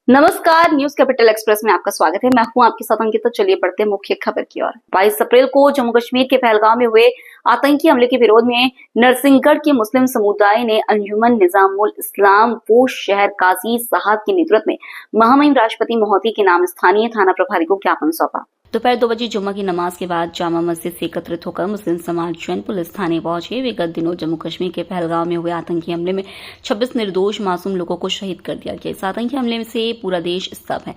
नमस्कार, news capital express में आपका स्वागत है। मैं हूं आपके साथ अंकिता। चलिए बढ़ते हैं मुख्य खबर की ओर। 22 अप्रैल को जम्मू कश्मीर के पहलगाम में हुए आतंकी हमले के विरोध में नरसिंहगढ़ के मुस्लिम समुदाय ने अंजुमन निजामुल इस्लाम वो शहर काजी साहब के नेतृत्व में महामहिम राष्ट्रपति महोदय के नाम स्थानीय थाना प्रभारी को ज्ञापन सौंपा। दोपहर 2 बजे जुम्मा की नमाज के बाद जामा मस्जिद से एकत्रित होकर मुस्लिम समाज जैन पुलिस थाने पहुंचे। विगत दिनों जम्मू कश्मीर के पहलगाम में हुए आतंकी हमले में 26 निर्दोष मासूम लोगों को शहीद कर दिया गया। इस आतंकी हमले से पूरा देश स्तब्ध है।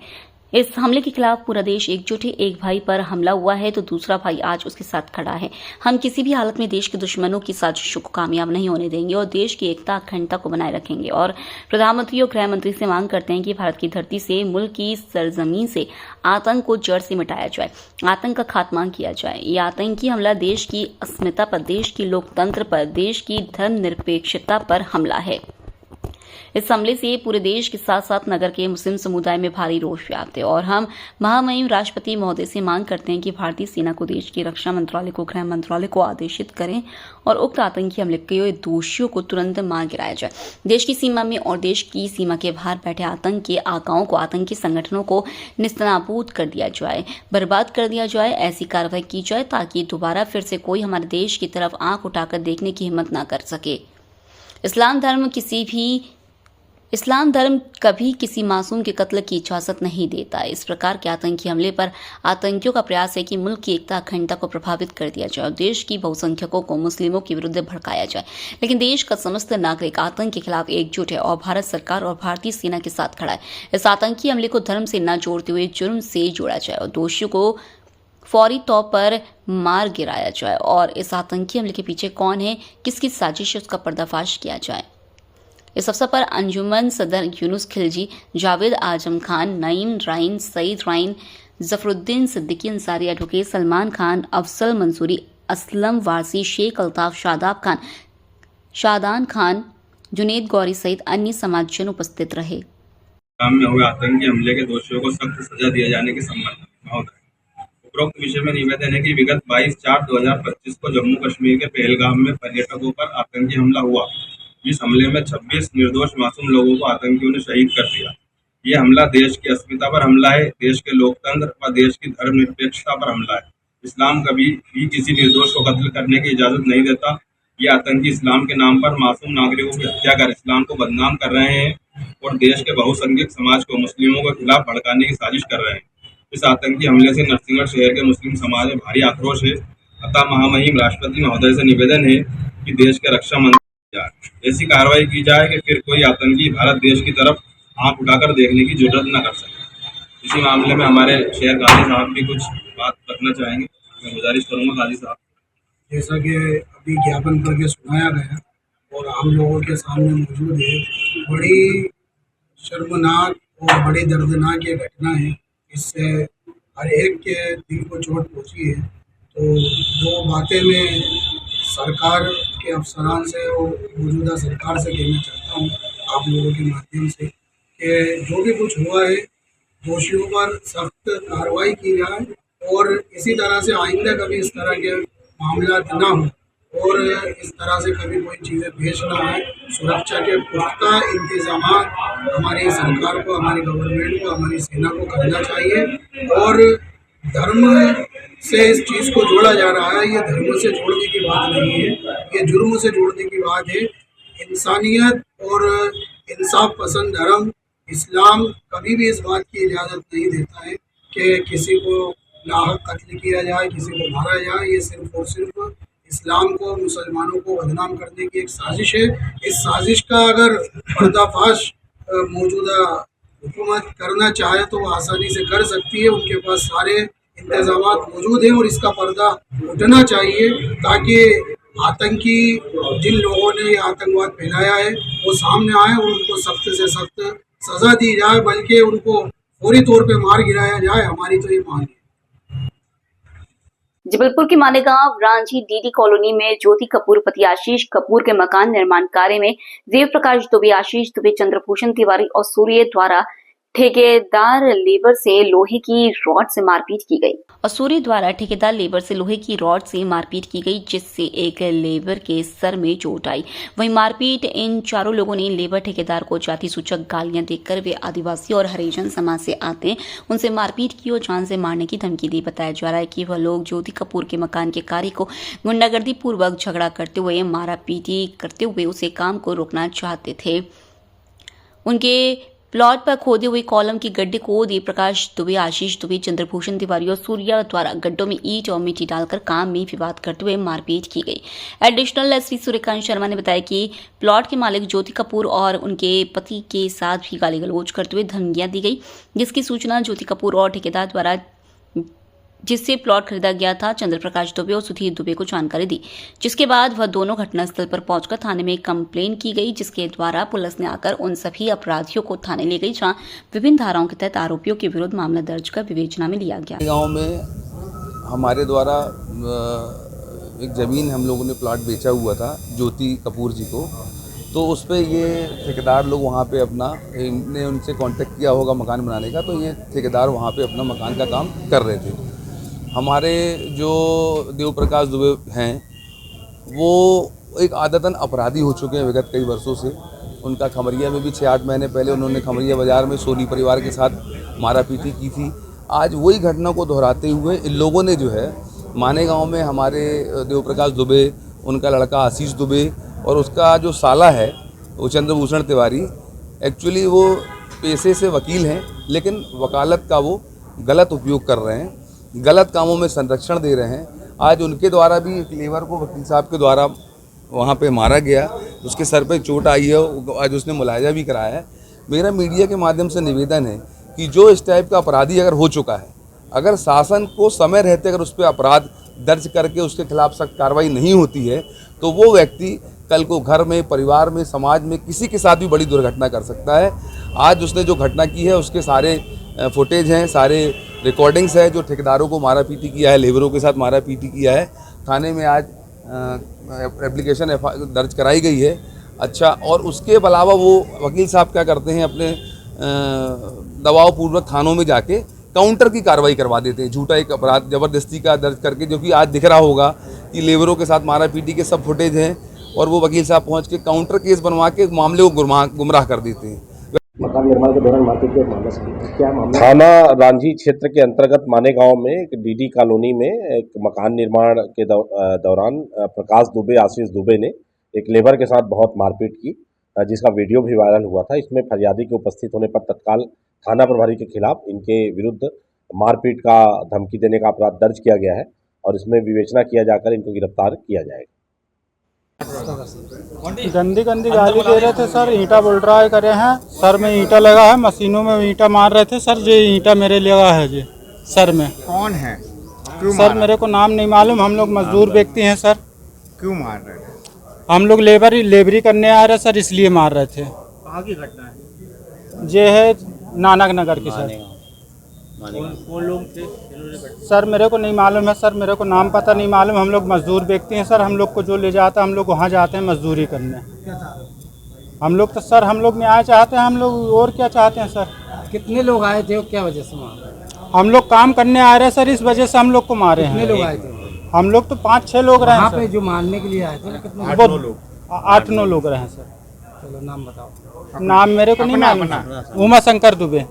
इस हमले के खिलाफ पूरा देश एकजुट है। एक भाई पर हमला हुआ है तो दूसरा भाई आज उसके साथ खड़ा है। हम किसी भी हालत में देश के दुश्मनों की साजिशों को कामयाब नहीं होने देंगे और देश की एकता अखंडता को बनाए रखेंगे। और प्रधानमंत्री और गृह मंत्री से मांग करते हैं कि भारत की धरती से, मुल्क की सरजमीन से आतंक को जड़ से मिटाया जाए, आतंक का खात्मा किया जाए। ये आतंकी हमला देश की अस्मिता पर, देश की लोकतंत्र पर, देश की धर्मनिरपेक्षता पर हमला है। इस हमले से पूरे देश के साथ साथ नगर के मुस्लिम समुदाय में भारी रोष व्याप्त है और हम महामहिम राष्ट्रपति महोदय से मांग करते हैं कि भारतीय सेना को, देश की रक्षा मंत्रालय को, गृह मंत्रालय को आदेशित करें और उक्त आतंकी हमले के दोषियों को तुरंत मार गिराया जाए। देश की सीमा में और देश की सीमा के बाहर बैठे आतंक के आकाओं को, आतंकी संगठनों को निस्तनाबूद कर दिया जाए, बर्बाद कर दिया जाए। ऐसी कार्रवाई की जाए ताकि दोबारा फिर से कोई हमारे देश की तरफ आंख उठाकर देखने की हिम्मत न कर सके। इस्लाम धर्म कभी किसी मासूम के कत्ल की इजाजत नहीं देता। इस प्रकार के आतंकी हमले पर आतंकियों का प्रयास है कि मुल्क की एकता अखंडता को प्रभावित कर दिया जाए और देश की बहुसंख्यकों को मुस्लिमों के विरुद्ध भड़काया जाए। लेकिन देश का समस्त नागरिक आतंक के खिलाफ एकजुट है और भारत सरकार और भारतीय सेना के साथ खड़ा है। इस आतंकी हमले को धर्म से न जोड़ते हुए जुर्म से जोड़ा जाए और दोषियों को फौरी तौर पर मार गिराया जाए और इस आतंकी हमले के पीछे कौन है, किसकी साजिश है, उसका पर्दाफाश किया जाए। इस अवसर पर अंजुमन सदर यूनुस खिलजी, जावेद आजम खान, नईम राइन, सईद राइन, जफरुद्दीन सिद्दीकी अंसारी, एडवोकेट सलमान खान, अफसल मंसूरी, असलम वारसी, शेख अल्ताफ, शादान खान, जुनेद गौरी सहित अन्य समाजजन उपस्थित रहे। में हुए आतंकी हमले के दोषियों को सख्त सजा दिए जाने के संबंध में उपरोक्त विषय में निवेदन है कि विगत 22/4/2025 को जम्मू कश्मीर के पहलगाम में पर्यटकों पर आतंकी हमला हुआ। इस हमले में 26 निर्दोष मासूम लोगों को आतंकियों ने शहीद कर दिया। ये हमला देश की अस्मिता पर हमला है, देश के लोकतंत्र व देश की धर्मनिरपेक्षता पर हमला है। इस्लाम कभी भी किसी निर्दोष को कत्ल करने की इजाजत नहीं देता। ये आतंकी इस्लाम के नाम पर मासूम नागरिकों की हत्या कर इस्लाम को बदनाम कर रहे हैं और देश के बहुसंख्यक समाज को मुस्लिमों के खिलाफ भड़काने की साजिश कर रहे हैं। इस आतंकी हमले से नरसिंहगढ़ शहर के मुस्लिम समाज में भारी आक्रोश है। अतः महामहिम राष्ट्रपति महोदय से निवेदन है कि देश के रक्षा मंत्री ऐसी कार्रवाई की जाए कि फिर कोई आतंकी भारत देश की तरफ आंख उठाकर देखने की जरूरत न कर सके। इसी मामले में हमारे शहर गाजी साहब भी कुछ बात रखना चाहेंगे। मैं गुजारिश करूंगा गाजी साहब। जैसा कि अभी ज्ञापन करके सुनाया गया और हम लोगों के सामने मौजूद है, बड़ी शर्मनाक और बड़ी दर्दनाक ये घटना है। इससे हर एक के दिल को चोट पहुंची है। तो दो बातें मैं सरकार के अफसरान से और मौजूदा सरकार से कहना चाहता हूँ आप लोगों के माध्यम से कि जो भी कुछ हुआ है दोषियों पर सख्त कार्रवाई की जाए और इसी तरह से आइंदा कभी इस तरह के मामला ना हो और इस तरह से कभी कोई चीज़ें पेश ना आए। सुरक्षा के पुख्ता इंतजाम हमारी सरकार को, हमारी गवर्नमेंट को, हमारी सेना को करना चाहिए। और धर्म से इस चीज़ को जोड़ा जा रहा है, ये धर्म से जोड़ने की बात नहीं है, ये जुर्म से जोड़ने की बात है। इंसानियत और इंसाफ पसंद धर्म इस्लाम कभी भी इस बात की इजाज़त नहीं देता है कि किसी को नाहक कत्ल किया जाए, किसी को मारा जाए। ये सिर्फ और सिर्फ इस्लाम को, मुसलमानों को बदनाम करने की एक साजिश है। इस साजिश का अगर पर्दाफाश मौजूदा हुकूमत करना चाहे तो वो आसानी से कर सकती है। उनके पास सारे इंतजाम मौजूद हैं और इसका पर्दा उठना चाहिए ताकि आतंकी जिन लोगों ने आतंकवाद फैलाया है वो सामने आए और उनको सख्त से सख्त सज़ा दी जाए, बल्कि उनको फौरी तौर पे मार गिराया जाए। हमारी तो ये मांग है। जबलपुर के मालेगांव रांझी डीडी कॉलोनी में ज्योति कपूर पति आशीष कपूर के मकान निर्माण कार्य में देव प्रकाश दुबे, आशीष दुबे, चंद्रभूषण तिवारी और सूर्य द्वारा ठेकेदार लेबर से लोहे की रॉड से मारपीट की गई। असूरी द्वारा ठेकेदार लेबर से लोहे की रॉड से मारपीट की गई, जिससे एक लेबर के सर में चोट आई। वहीं मारपीट इन चारों लोगों ने लेबर ठेकेदार को जाति सूचक गालियां देकर वे आदिवासी और हरिजन समाज से आते उनसे मारपीट की और जान से मारने की धमकी दी। बताया जा रहा है कि वह लोग ज्योति कपूर के मकान के कार्य को गुंडागर्दी पूर्वक झगड़ा करते हुए मारापीटी करते हुए उसे काम को रोकना चाहते थे। उनके प्लॉट पर खोदे हुए कॉलम की गड्ढे को देव प्रकाश दुबे, आशीष दुबे, चंद्रभूषण तिवारी और सूर्या द्वारा गड्ढों में ईंट और मिट्टी डालकर काम में विवाद करते हुए मारपीट की गई। एडिशनल एसपी सूर्यकांत शर्मा ने बताया कि प्लॉट के मालिक ज्योति कपूर और उनके पति के साथ भी गाली गलौज करते हुए धमकियां दी गई, जिसकी सूचना ज्योति कपूर और ठेकेदार द्वारा जिससे प्लॉट खरीदा गया था चंद्र प्रकाश दुबे और सुधीर दुबे को जानकारी दी, जिसके बाद वह दोनों घटनास्थल पर पहुंचकर थाने में कंप्लेन की गई, जिसके द्वारा पुलिस ने आकर उन सभी अपराधियों को थाने ले गई, जहां विभिन्न धाराओं के तहत आरोपियों के विरुद्ध मामला दर्ज कर विवेचना में लिया गया। गांव में हमारे द्वारा एक ज़मीन हम लोगों ने प्लॉट बेचा हुआ था ज्योति कपूर जी को, तो उस पर ये ठेकेदार लोग वहाँ पे अपना इनने उनसे कांटेक्ट किया होगा मकान बनाने का, तो ये ठेकेदार वहाँ पे अपना मकान का काम कर रहे थे। हमारे जो देव प्रकाश दुबे हैं वो एक आदतन अपराधी हो चुके हैं विगत कई वर्षों से। उनका खमरिया में भी 6-8 महीने पहले उन्होंने खमरिया बाज़ार में सोनी परिवार के साथ मारापीटी की थी। आज वही घटना को दोहराते हुए इन लोगों ने जो है माने गांव में हमारे देव प्रकाश दुबे, उनका लड़का आशीष दुबे और उसका जो साला है वो चंद्रभूषण तिवारी, एक्चुअली वो पेशे से वकील हैं लेकिन वकालत का वो गलत उपयोग कर रहे हैं, गलत कामों में संरक्षण दे रहे हैं। आज उनके द्वारा भी एक लेबर को वकील साहब के द्वारा वहाँ पे मारा गया, उसके सर पे चोट आई है, आज उसने मुलायजा भी कराया है। मेरा मीडिया के माध्यम से निवेदन है कि जो इस टाइप का अपराधी अगर हो चुका है, अगर शासन को समय रहते अगर उस पर अपराध दर्ज करके उसके खिलाफ सख्त कार्रवाई नहीं होती है तो वो व्यक्ति कल को घर में, परिवार में, समाज में किसी के साथ भी बड़ी दुर्घटना कर सकता है। आज उसने जो घटना की है उसके सारे फुटेज हैं, सारे रिकॉर्डिंग्स है, जो ठेकेदारों को मारापीटी किया है, लेबरों के साथ मारापीटी किया है। थाने में आज एप्लीकेशन दर्ज कराई गई है। अच्छा, और उसके अलावा वो वकील साहब क्या करते हैं, अपने दबाव पूर्वक थानों में जाके काउंटर की कार्रवाई करवा देते हैं, झूठा एक अपराध ज़बरदस्ती का दर्ज करके, जो कि आज दिख रहा होगा कि लेबरों के साथ मारापीटी के सब फुटेज हैं और वो वकील साहब पहुँच के काउंटर केस बनवा के मामले को गुमराह कर देते हैं। मकान निर्माण के दौरान मारपीट के मामला क्या मामला? थाना रांझी क्षेत्र के अंतर्गत माने गांव में एक डीडी कॉलोनी में एक मकान निर्माण के दौरान प्रकाश दुबे, आशीष दुबे ने एक लेबर के साथ बहुत मारपीट की, जिसका वीडियो भी वायरल हुआ था। इसमें फरियादी के उपस्थित होने पर तत्काल थाना प्रभारी के खिलाफ इनके विरुद्ध मारपीट का धमकी देने का अपराध दर्ज किया गया है और इसमें विवेचना किया जाकर इनको गिरफ्तार किया जाएगा। गंदी गाली दे रहे थे सर, ईंटा बुलडराई करे हैं, सर में ईंटा लगा है, मशीनों में ईंटा मार रहे थे सर। ये ईंटा मेरे लगा है जी सर में। कौन है? क्यों सर मेरे को नाम नहीं मालूम, हम लोग मजदूर व्यक्ति हैं सर। क्यों मार रहे थे? हम लोग लेबरी करने आ रहे सर, इसलिए मार रहे थे। कहाँ की घटना है? ये है नानक नगर की सर। कौन लोग थे? सर मेरे को नहीं मालूम है सर, मेरे को नाम पता नहीं मालूम। हम लोग मजदूर व्यक्ति हैं सर, हम लोग को जो ले जाता है हम लोग वहाँ जाते हैं मजदूरी करने। हम लोग तो सर हम लोग न्याय चाहते हैं, हम लोग और क्या चाहते हैं सर। कितने लोग आए थे और क्या वजह से मारे? हम लोग काम करने आ रहे हैं सर, इस वजह से हम लोग को मारे हैं। कितने लोग आए थे? हम लोग तो 5-6 लोग रहे हैं पे जो मारने के लिए आए थे कितने? 8-9 लोग रहे हैं सर। चलो नाम बताओ। नाम मेरे को नहीं मालूम। उमा शंकर दुबे।